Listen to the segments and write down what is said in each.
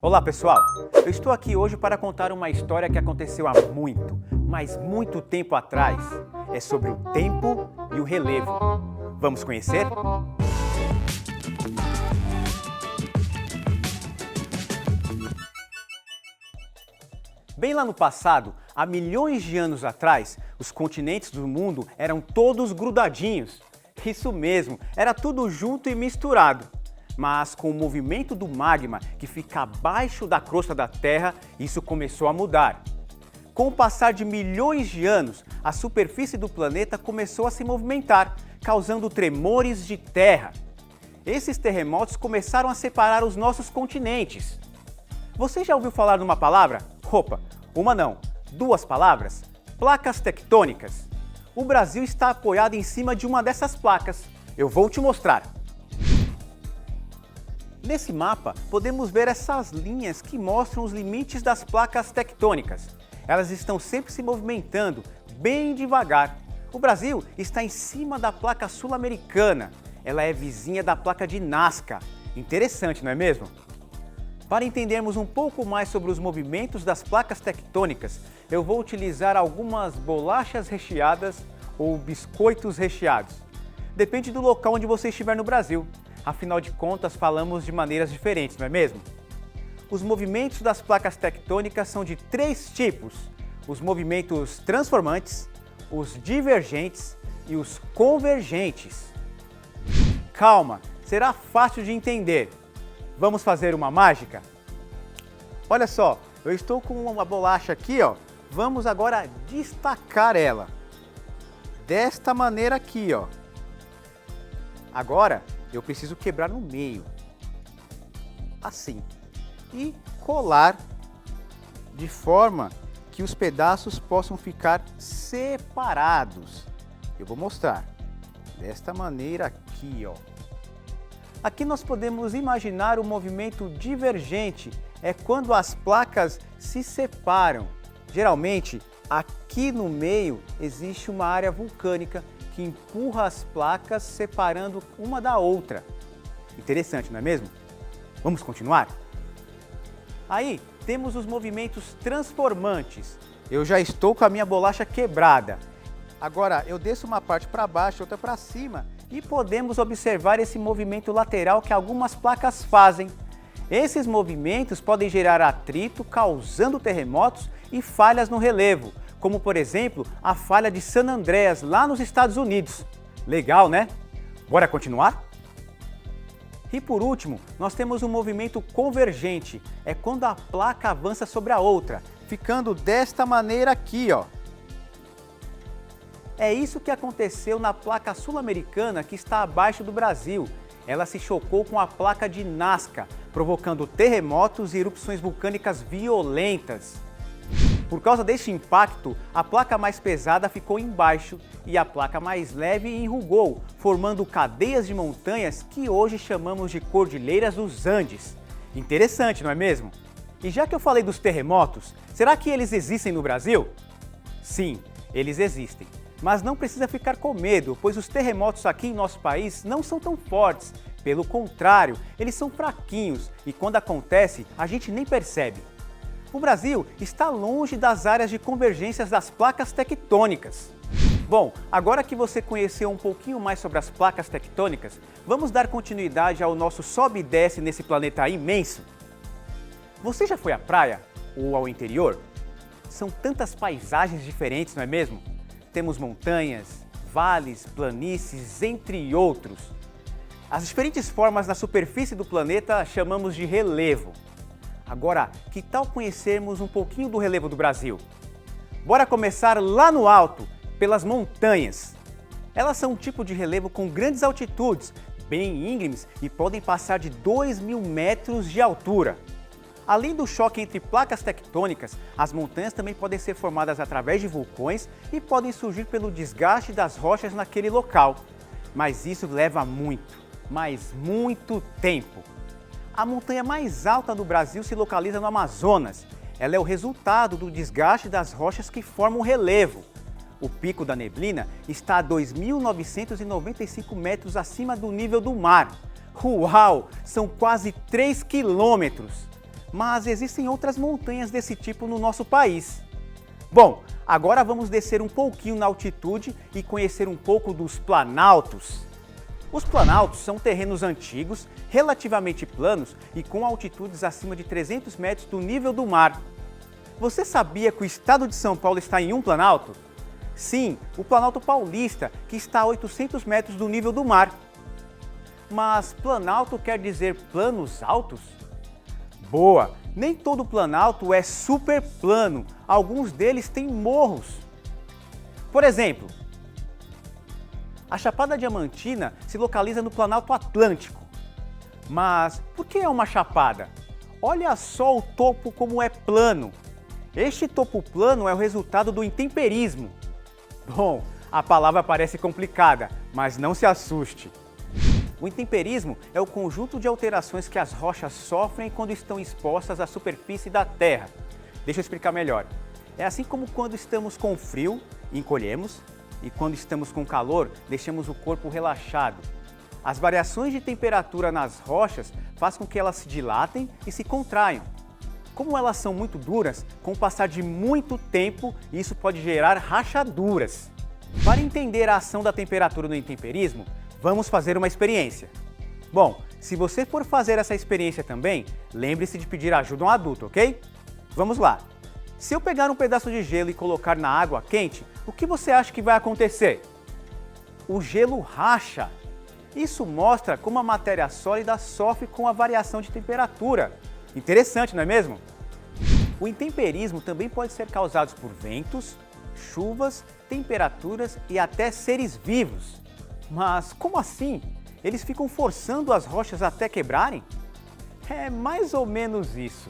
Olá pessoal, eu estou aqui hoje para contar uma história que aconteceu há muito, mas muito tempo atrás. É sobre o tempo e o relevo. Vamos conhecer? Bem lá no passado, há milhões de anos atrás, os continentes do mundo eram todos grudadinhos. Isso mesmo, era tudo junto e misturado. Mas com o movimento do magma que fica abaixo da crosta da Terra, isso começou a mudar. Com o passar de milhões de anos, a superfície do planeta começou a se movimentar, causando tremores de terra. Esses terremotos começaram a separar os nossos continentes. Você já ouviu falar numa palavra? Opa, uma não, duas palavras? Placas tectônicas. O Brasil está apoiado em cima de uma dessas placas. Eu vou te mostrar. Nesse mapa, podemos ver essas linhas que mostram os limites das placas tectônicas. Elas estão sempre se movimentando, bem devagar. O Brasil está em cima da placa sul-americana. Ela é vizinha da placa de Nazca. Interessante, não é mesmo? Para entendermos um pouco mais sobre os movimentos das placas tectônicas, eu vou utilizar algumas bolachas recheadas ou biscoitos recheados. Depende do local onde você estiver no Brasil. Afinal de contas, falamos de maneiras diferentes, não é mesmo? Os movimentos das placas tectônicas são de três tipos: os movimentos transformantes, os divergentes e os convergentes. Calma, será fácil de entender. Vamos fazer uma mágica? Olha só, eu estou com uma bolacha aqui, ó. Vamos agora destacar ela. Desta maneira aqui, ó. Agora, eu preciso quebrar no meio, assim, e colar de forma que os pedaços possam ficar separados. Eu vou mostrar, desta maneira aqui, ó. Aqui nós podemos imaginar o movimento divergente, é quando as placas se separam. Geralmente, aqui no meio existe uma área vulcânica que empurra as placas separando uma da outra. Interessante, não é mesmo? Vamos continuar? Aí temos os movimentos transformantes. Eu já estou com a minha bolacha quebrada. Agora eu desço uma parte para baixo, outra para cima e podemos observar esse movimento lateral que algumas placas fazem. Esses movimentos podem gerar atrito, causando terremotos e falhas no relevo, como por exemplo a falha de San Andreas lá nos Estados Unidos. Legal, né? Bora continuar? E por último, nós temos um movimento convergente. É quando a placa avança sobre a outra, ficando desta maneira aqui, ó. É isso que aconteceu na placa sul-americana que está abaixo do Brasil. Ela se chocou com a placa de Nazca, provocando terremotos e erupções vulcânicas violentas. Por causa deste impacto, a placa mais pesada ficou embaixo e a placa mais leve enrugou, formando cadeias de montanhas que hoje chamamos de Cordilheiras dos Andes. Interessante, não é mesmo? E já que eu falei dos terremotos, será que eles existem no Brasil? Sim, eles existem. Mas não precisa ficar com medo, pois os terremotos aqui em nosso país não são tão fortes. Pelo contrário, eles são fraquinhos e quando acontece, a gente nem percebe. O Brasil está longe das áreas de convergências das placas tectônicas. Bom, agora que você conheceu um pouquinho mais sobre as placas tectônicas, vamos dar continuidade ao nosso sobe e desce nesse planeta imenso? Você já foi à praia ou ao interior? São tantas paisagens diferentes, não é mesmo? Temos montanhas, vales, planícies, entre outros. As diferentes formas na superfície do planeta chamamos de relevo. Agora, que tal conhecermos um pouquinho do relevo do Brasil? Bora começar lá no alto, pelas montanhas. Elas são um tipo de relevo com grandes altitudes, bem íngremes e podem passar de 2.000 metros de altura. Além do choque entre placas tectônicas, as montanhas também podem ser formadas através de vulcões e podem surgir pelo desgaste das rochas naquele local. Mas isso leva muito, mas muito tempo. A montanha mais alta do Brasil se localiza no Amazonas. Ela é o resultado do desgaste das rochas que formam o relevo. O Pico da Neblina está a 2.995 metros acima do nível do mar. Uau! São quase 3 quilômetros! mas existem outras montanhas desse tipo no nosso país. Bom, agora vamos descer um pouquinho na altitude e conhecer um pouco dos planaltos. Os planaltos são terrenos antigos, relativamente planos e com altitudes acima de 300 metros do nível do mar. Você sabia que o estado de São Paulo está em um planalto? Sim, o Planalto Paulista, que está a 800 metros do nível do mar. Mas planalto quer dizer planos altos? Boa! Nem todo planalto é super plano, alguns deles têm morros. Por exemplo, a Chapada Diamantina se localiza no Planalto Atlântico. Mas por que é uma chapada? Olha só o topo como é plano. Este topo plano é o resultado do intemperismo. Bom, a palavra parece complicada, mas não se assuste. O intemperismo é o conjunto de alterações que as rochas sofrem quando estão expostas à superfície da Terra. Deixa eu explicar melhor. É assim como quando estamos com frio, encolhemos, e quando estamos com calor, deixamos o corpo relaxado. As variações de temperatura nas rochas fazem com que elas se dilatem e se contraiam. Como elas são muito duras, com o passar de muito tempo, isso pode gerar rachaduras. Para entender a ação da temperatura no intemperismo, vamos fazer uma experiência. Bom, se você for fazer essa experiência também, lembre-se de pedir ajuda a um adulto, ok? Vamos lá. Se eu pegar um pedaço de gelo e colocar na água quente, o que você acha que vai acontecer? O gelo racha. Isso mostra como a matéria sólida sofre com a variação de temperatura. Interessante, não é mesmo? O intemperismo também pode ser causado por ventos, chuvas, temperaturas e até seres vivos. Mas como assim? Eles ficam forçando as rochas até quebrarem? É mais ou menos isso.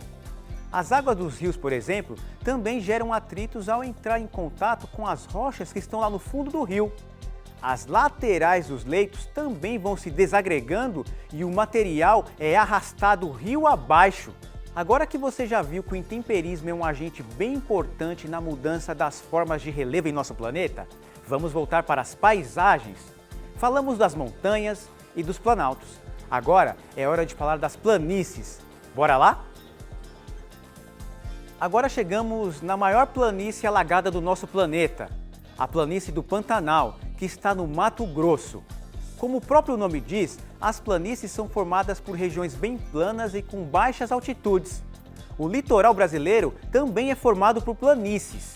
As águas dos rios, por exemplo, também geram atritos ao entrar em contato com as rochas que estão lá no fundo do rio. As laterais dos leitos também vão se desagregando e o material é arrastado rio abaixo. Agora que você já viu que o intemperismo é um agente bem importante na mudança das formas de relevo em nosso planeta, vamos voltar para as paisagens. Falamos das montanhas e dos planaltos. Agora é hora de falar das planícies. Bora lá? Agora chegamos na maior planície alagada do nosso planeta, a planície do Pantanal, que está no Mato Grosso. Como o próprio nome diz, as planícies são formadas por regiões bem planas e com baixas altitudes. O litoral brasileiro também é formado por planícies.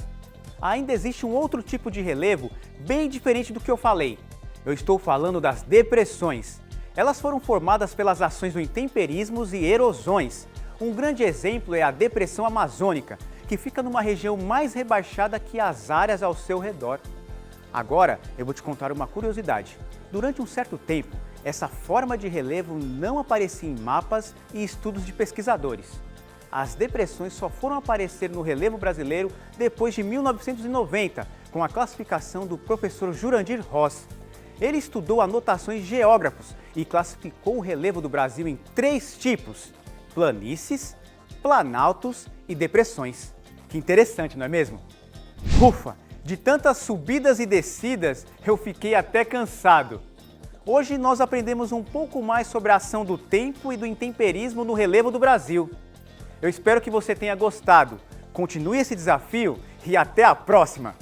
Ainda existe um outro tipo de relevo bem diferente do que eu falei. Eu estou falando das depressões. Elas foram formadas pelas ações do intemperismo e erosões. Um grande exemplo é a Depressão Amazônica, que fica numa região mais rebaixada que as áreas ao seu redor. Agora eu vou te contar uma curiosidade. Durante um certo tempo, essa forma de relevo não aparecia em mapas e estudos de pesquisadores. As depressões só foram aparecer no relevo brasileiro depois de 1990, com a classificação do professor Jurandir Ross. Ele estudou anotações de geógrafos e classificou o relevo do Brasil em 3 tipos: planícies, planaltos e depressões. Que interessante, não é mesmo? Ufa! De tantas subidas e descidas, eu fiquei até cansado. Hoje nós aprendemos um pouco mais sobre a ação do tempo e do intemperismo no relevo do Brasil. Eu espero que você tenha gostado. Continue esse desafio e até a próxima!